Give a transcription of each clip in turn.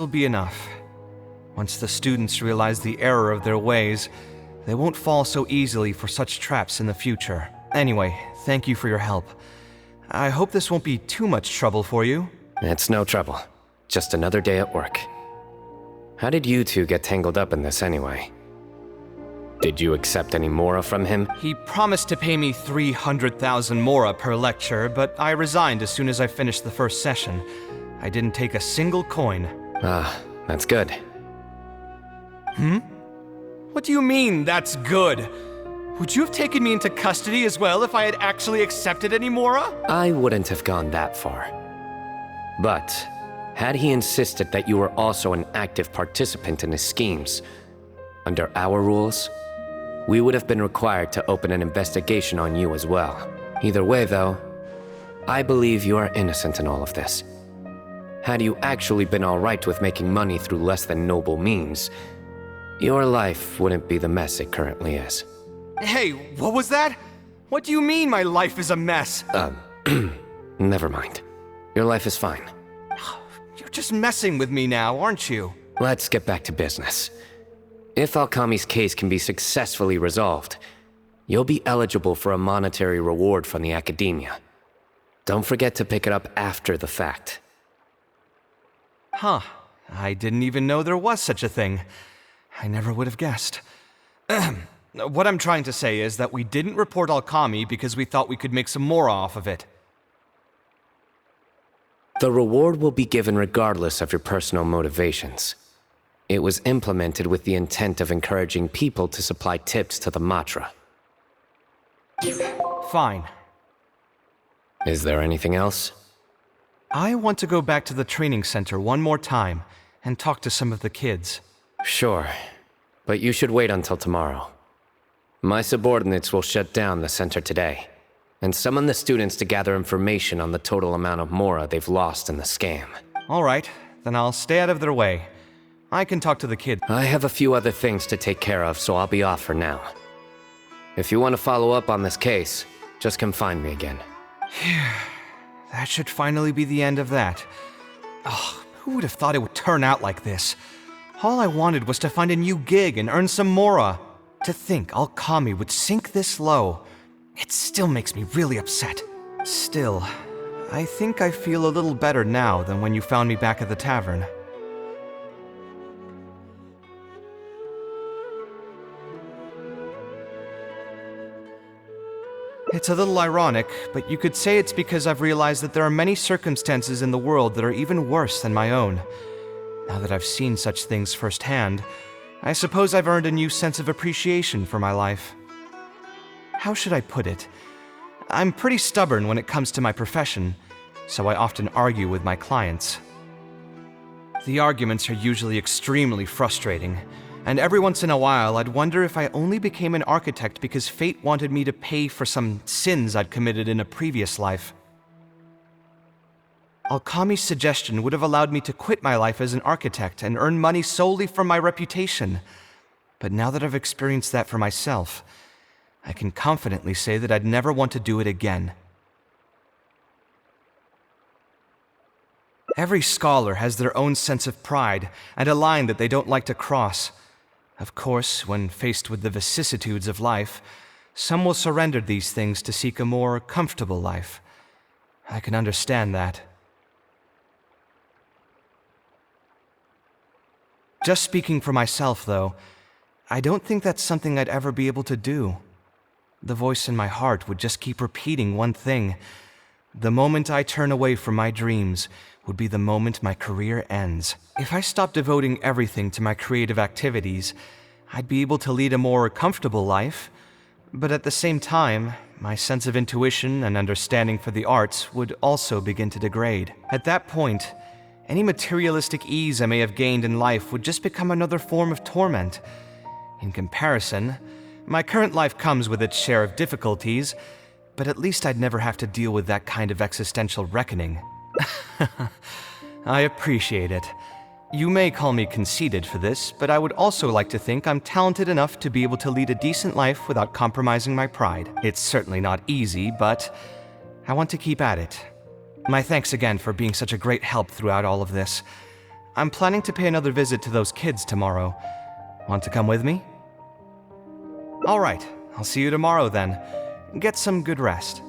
will be enough. Once the students realize the error of their ways, they won't fall so easily for such traps in the future. Anyway, thank you for your help. I hope this won't be too much trouble for you. It's no trouble. Just another day at work. How did you two get tangled up in this anyway? Did you accept any mora from him? He promised to pay me 300,000 mora per lecture, but I resigned as soon as I finished the first session. I didn't take a single coin. Ah, that's good. What do you mean, that's good? Would you have taken me into custody as well if I had actually accepted any mora? I wouldn't have gone that far. But, had he insisted that you were also an active participant in his schemes, under our rules, we would have been required to open an investigation on you as well. Either way, though, I believe you are innocent in all of this. Had you actually been alright with making money through less than noble means, your life wouldn't be the mess it currently is. Hey, what was that? What do you mean my life is a mess? Never mind. Your life is fine. You're just messing with me now, aren't you? Let's get back to business. If Alkami's case can be successfully resolved, you'll be eligible for a monetary reward from the Academia. Don't forget to pick it up after the fact. Huh. I didn't even know there was such a thing. I never would have guessed. What I'm trying to say is that we didn't report Alkami because we thought we could make some more off of it. The reward will be given regardless of your personal motivations. It was implemented with the intent of encouraging people to supply tips to the Matra. Fine. Is there anything else? I want to go back to the training center one more time and talk to some of the kids. Sure, but you should wait until tomorrow. My subordinates will shut down the center today, and summon the students to gather information on the total amount of mora they've lost in the scam. All right, then I'll stay out of their way. I can talk to the kids. I have a few other things to take care of, so I'll be off for now. If you want to follow up on this case, just come find me again. That should finally be the end of that. Oh, who would have thought it would turn out like this? All I wanted was to find a new gig and earn some mora. To think Alkami would sink this low, it still makes me really upset. Still, I think I feel a little better now than when you found me back at the tavern. It's a little ironic, but you could say it's because I've realized that there are many circumstances in the world that are even worse than my own. Now that I've seen such things firsthand, I suppose I've earned a new sense of appreciation for my life. How should I put it? I'm pretty stubborn when it comes to my profession, so I often argue with my clients. The arguments are usually extremely frustrating, and every once in a while I'd wonder if I only became an architect because fate wanted me to pay for some sins I'd committed in a previous life. Alkami's suggestion would have allowed me to quit my life as an architect and earn money solely from my reputation. But now that I've experienced that for myself, I can confidently say that I'd never want to do it again. Every scholar has their own sense of pride and a line that they don't like to cross. Of course, when faced with the vicissitudes of life, some will surrender these things to seek a more comfortable life. I can understand that. Just speaking for myself, though, I don't think that's something I'd ever be able to do. The voice in my heart would just keep repeating one thing. The moment I turn away from my dreams would be the moment my career ends. If I stopped devoting everything to my creative activities, I'd be able to lead a more comfortable life, but at the same time, my sense of intuition and understanding for the arts would also begin to degrade. At that point, any materialistic ease I may have gained in life would just become another form of torment. In comparison, my current life comes with its share of difficulties, but at least I'd never have to deal with that kind of existential reckoning. I appreciate it. You may call me conceited for this, but I would also like to think I'm talented enough to be able to lead a decent life without compromising my pride. It's certainly not easy, but I want to keep at it. My thanks again for being such a great help throughout all of this. I'm planning to pay another visit to those kids tomorrow. Want to come with me? Alright, I'll see you tomorrow then. Get some good rest.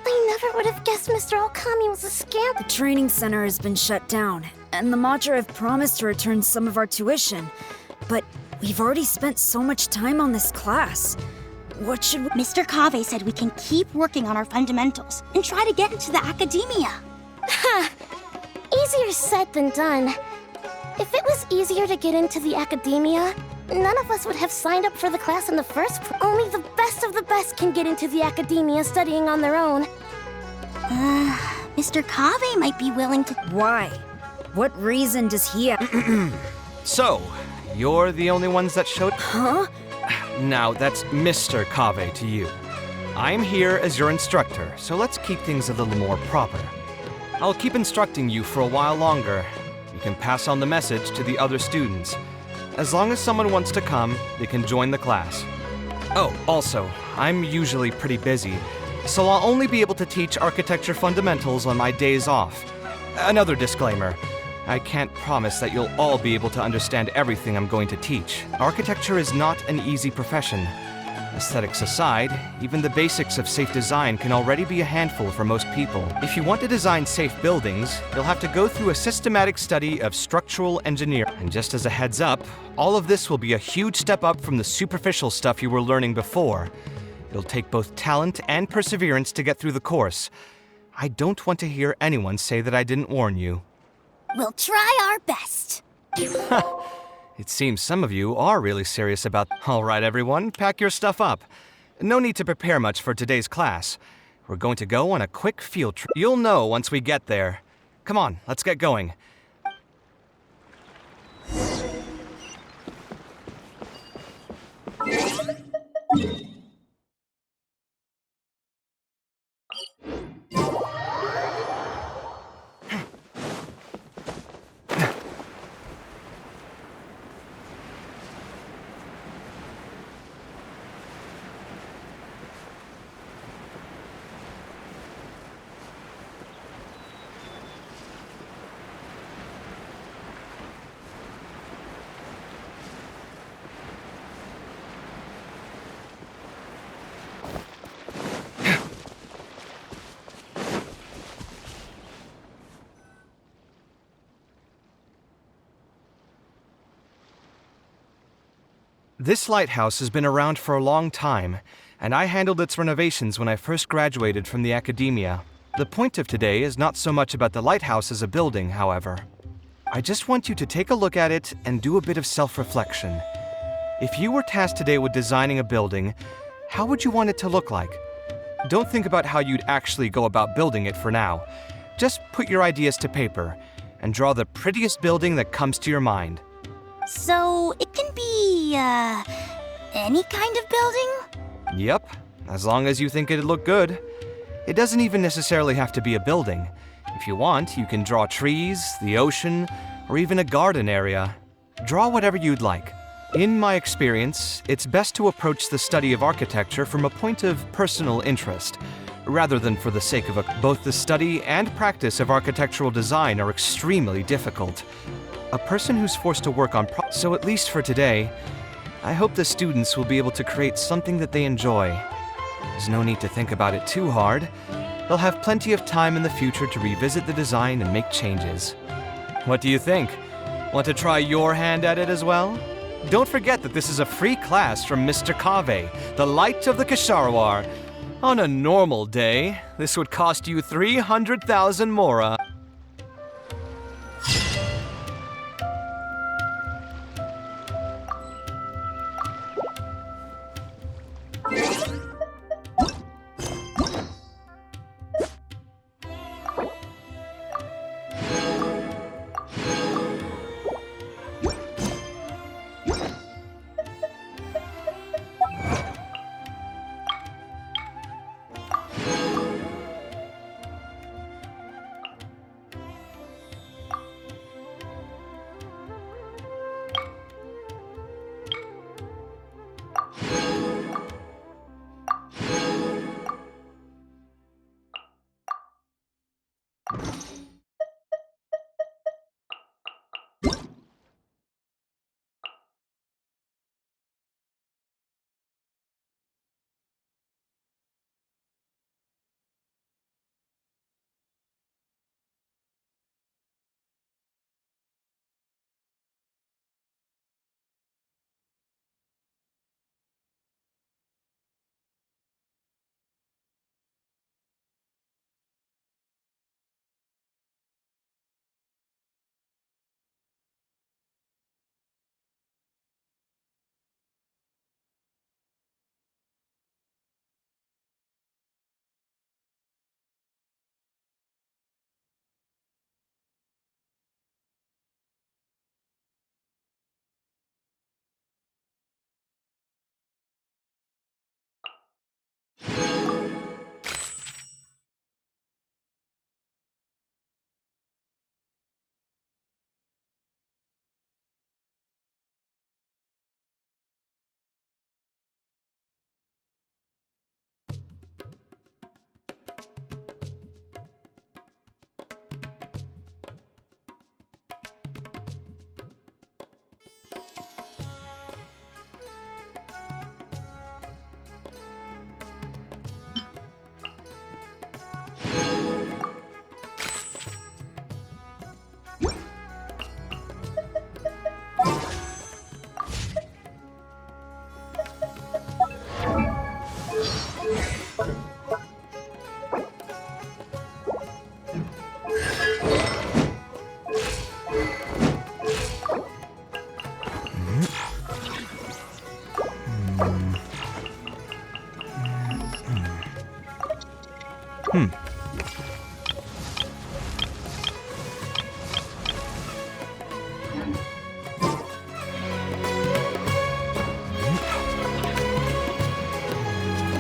I never would have guessed Mr. Okami was a scamp. The training center has been shut down, and the Madra have promised to return some of our tuition. But we've already spent so much time on this class. What should we— Mr. Kave said we can keep working on our fundamentals and try to get into the academia. Ha! Easier said than done. If it was easier to get into the academia, none of us would have signed up for the class in the first place. Only the best of the best can get into the academia studying on their own. Mr. Kave might be willing to— Why? What reason does he have? So, you're the only ones that showed— Huh? Now, that's Mr. Kave to you. I'm here as your instructor, so let's keep things a little more proper. I'll keep instructing you for a while longer. You can pass on the message to the other students. As long as someone wants to come, they can join the class. Oh, also, I'm usually pretty busy, so I'll only be able to teach architecture fundamentals on my days off. Another disclaimer. I can't promise that you'll all be able to understand everything I'm going to teach. Architecture is not an easy profession. Aesthetics aside, even the basics of safe design can already be a handful for most people. If you want to design safe buildings, you'll have to go through a systematic study of structural engineering. And just as a heads up, all of this will be a huge step up from the superficial stuff you were learning before. It'll take both talent and perseverance to get through the course. I don't want to hear anyone say that I didn't warn you. We'll try our best. It seems some of you are really serious about— All right, everyone, pack your stuff up. No need to prepare much for today's class. We're going to go on a quick field trip. You'll know once we get there. Come on, let's get going. This lighthouse has been around for a long time, and I handled its renovations when I first graduated from the academia. The point of today is not so much about the lighthouse as a building, however. I just want you to take a look at it and do a bit of self-reflection. If you were tasked today with designing a building, how would you want it to look like? Don't think about how you'd actually go about building it for now. Just put your ideas to paper and draw the prettiest building that comes to your mind. So, it can be, any kind of building? Yep, as long as you think it'd look good. It doesn't even necessarily have to be a building. If you want, you can draw trees, the ocean, or even a garden area. Draw whatever you'd like. In my experience, it's best to approach the study of architecture from a point of personal interest, rather than for the sake of both the study and practice of architectural design are extremely difficult. A person who's forced to work on so at least for today, I hope the students will be able to create something that they enjoy. There's no need to think about it too hard. They'll have plenty of time in the future to revisit the design and make changes. What do you think? Want to try your hand at it as well? Don't forget that this is a free class from Mr. Kaveh, the Light of the Kshahrewar. On a normal day, this would cost you 300,000 mora.